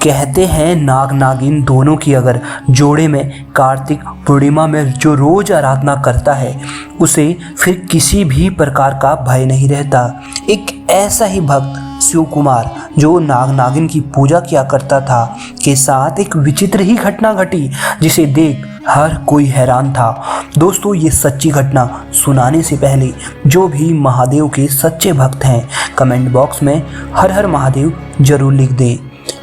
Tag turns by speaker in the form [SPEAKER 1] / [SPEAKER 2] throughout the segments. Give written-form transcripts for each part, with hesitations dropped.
[SPEAKER 1] कहते हैं नाग नागिन दोनों की अगर जोड़े में कार्तिक पूर्णिमा में जो रोज आराधना करता है उसे फिर किसी भी प्रकार का भय नहीं रहता। एक ऐसा ही भक्त शिव कुमार जो नाग नागिन की पूजा किया करता था के साथ एक विचित्र ही घटना घटी जिसे देख हर कोई हैरान था। दोस्तों, ये सच्ची घटना सुनाने से पहले जो भी महादेव के सच्चे भक्त हैं कमेंट बॉक्स में हर हर महादेव जरूर लिख दें।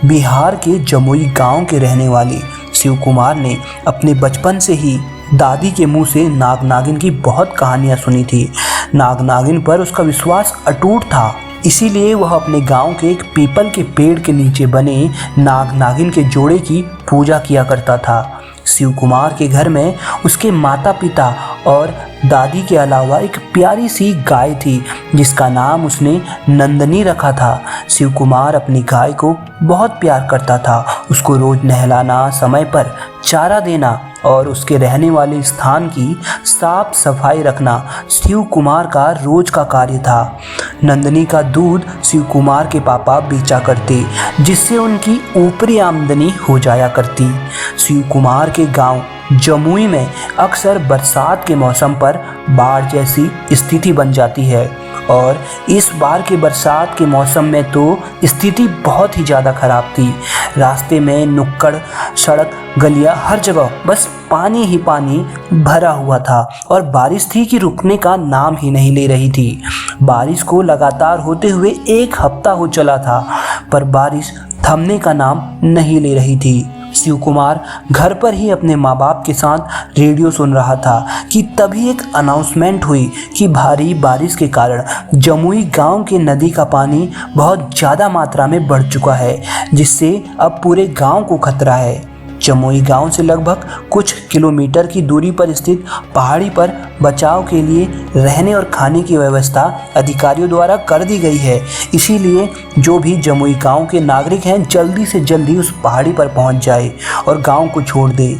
[SPEAKER 1] बिहार के जमुई गांव के रहने वाले शिव कुमार ने अपने बचपन से ही दादी के मुंह से नाग नागिन की बहुत कहानियां सुनी थी। नाग नागिन पर उसका विश्वास अटूट था, इसीलिए वह अपने गांव के एक पीपल के पेड़ के नीचे बने नाग नागिन के जोड़े की पूजा किया करता था। शिव कुमार के घर में उसके माता पिता और दादी के अलावा एक प्यारी सी गाय थी जिसका नाम उसने नंदनी रखा था। शिव कुमार अपनी गाय को बहुत प्यार करता था। उसको रोज नहलाना, समय पर चारा देना और उसके रहने वाले स्थान की साफ सफाई रखना शिव कुमार का रोज का कार्य था। नंदनी का दूध शिव कुमार के पापा बेचा करते जिससे उनकी ऊपरी आमदनी हो जाया करती। शिव कुमार के गांव जमुई में अक्सर बरसात के मौसम पर बाढ़ जैसी स्थिति बन जाती है और इस बार के बरसात के मौसम में तो स्थिति बहुत ही ज़्यादा ख़राब थी। रास्ते में नुक्कड़ सड़क गलियां हर जगह बस पानी ही पानी भरा हुआ था और बारिश थी कि रुकने का नाम ही नहीं ले रही थी। बारिश को लगातार होते हुए एक हफ्ता हो चला था पर बारिश थमने का नाम नहीं ले रही थी। शिव कुमार घर पर ही अपने माँ बाप के साथ रेडियो सुन रहा था कि तभी एक अनाउंसमेंट हुई कि भारी बारिश के कारण जमुई गांव के नदी का पानी बहुत ज़्यादा मात्रा में बढ़ चुका है जिससे अब पूरे गांव को खतरा है। जमुई गांव से लगभग कुछ किलोमीटर की दूरी पर स्थित पहाड़ी पर बचाव के लिए रहने और खाने की व्यवस्था अधिकारियों द्वारा कर दी गई है। इसीलिए जो भी जमुई गांव के नागरिक हैं जल्दी से जल्दी उस पहाड़ी पर पहुंच जाए और गांव को छोड़ दे।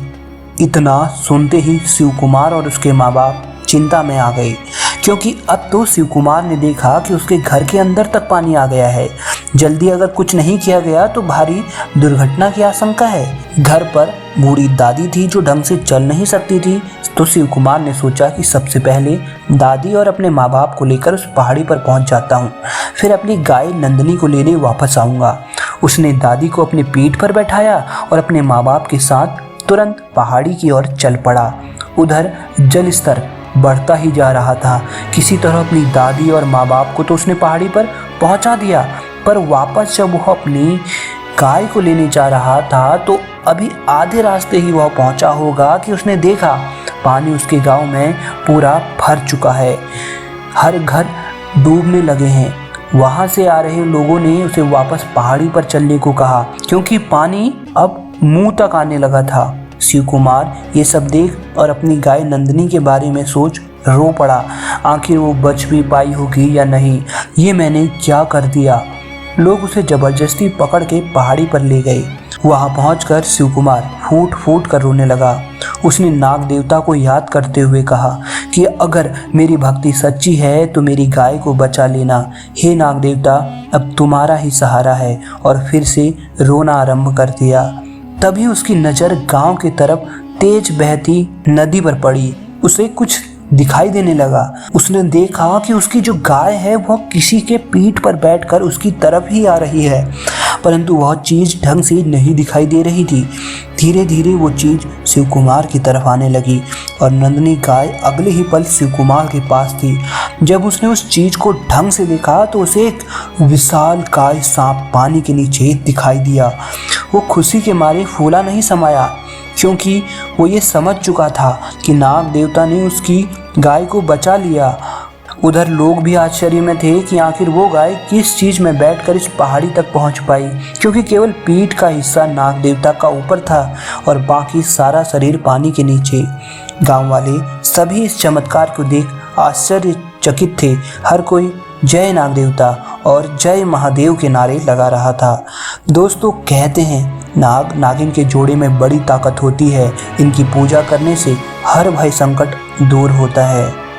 [SPEAKER 1] इतना सुनते ही शिव कुमार और उसके माँ बाप चिंता में आ गए क्योंकि अब तो शिव कुमार ने देखा कि उसके घर के अंदर तक पानी आ गया है। जल्दी अगर कुछ नहीं किया गया तो भारी दुर्घटना की आशंका है। घर पर बूढ़ी दादी थी जो ढंग से चल नहीं सकती थी, तो शिव कुमार ने सोचा कि सबसे पहले दादी और अपने माँ बाप को लेकर उस पहाड़ी पर पहुंच जाता हूँ, फिर अपनी गाय नंदनी को लेने वापस आऊँगा। उसने दादी को अपने पीठ पर बैठाया और अपने माँ बाप के साथ तुरंत पहाड़ी की ओर चल पड़ा। उधर जल स्तर बढ़ता ही जा रहा था। किसी तरह अपनी दादी और माँ बाप को तो उसने पहाड़ी पर पहुंचा दिया, पर वापस जब वह अपनी गाय को लेने जा रहा था तो अभी आधे रास्ते ही वह पहुंचा होगा कि उसने देखा पानी उसके गांव में पूरा भर चुका है। हर घर डूबने लगे हैं। वहां से आ रहे लोगों ने उसे वापस पहाड़ी पर चलने को कहा क्योंकि पानी अब मुंह तक आने लगा था। शिव कुमार ये सब देख और अपनी गाय नंदनी के बारे में सोच रो पड़ा। आखिर वो बच भी पाई होगी या नहीं, ये मैंने क्या कर दिया। लोग उसे जबरदस्ती पकड़ के पहाड़ी पर ले गए। वहां पहुंचकर शिव कुमार फूट फूट कर रोने लगा। उसने नाग देवता को याद करते हुए कहा कि अगर मेरी भक्ति सच्ची है तो मेरी गाय को बचा लेना। हे नाग देवता, अब तुम्हारा ही सहारा है। और फिर से रोना आरंभ कर दिया। तभी उसकी नज़र गांव की तरफ तेज बहती नदी पर पड़ी। उसे कुछ दिखाई देने लगा। उसने देखा कि उसकी जो गाय है वह किसी के पीठ पर बैठकर उसकी तरफ ही आ रही है, परंतु वह चीज़ ढंग से नहीं दिखाई दे रही थी। धीरे धीरे वो चीज़ शिव कुमार की तरफ आने लगी और नंदनी गाय अगले ही पल शिव कुमार के पास थी। जब उसने उस चीज़ को ढंग से देखा तो उसे एक विशाल काय सांप पानी के नीचे दिखाई दिया। वो खुशी के मारे फूला नहीं समाया क्योंकि वो ये समझ चुका था कि नाग देवता ने उसकी गाय को बचा लिया। उधर लोग भी आश्चर्य में थे कि आखिर वो गाय किस चीज़ में बैठकर इस पहाड़ी तक पहुंच पाई, क्योंकि केवल पीठ का हिस्सा नाग देवता का ऊपर था और बाकी सारा शरीर पानी के नीचे। गांव वाले सभी इस चमत्कार को देख आश्चर्यचकित थे। हर कोई जय नाग देवता और जय महादेव के नारे लगा रहा था। दोस्तों, कहते हैं नाग नागिन के जोड़े में बड़ी ताकत होती है। इनकी पूजा करने से हर भय संकट दूर होता है।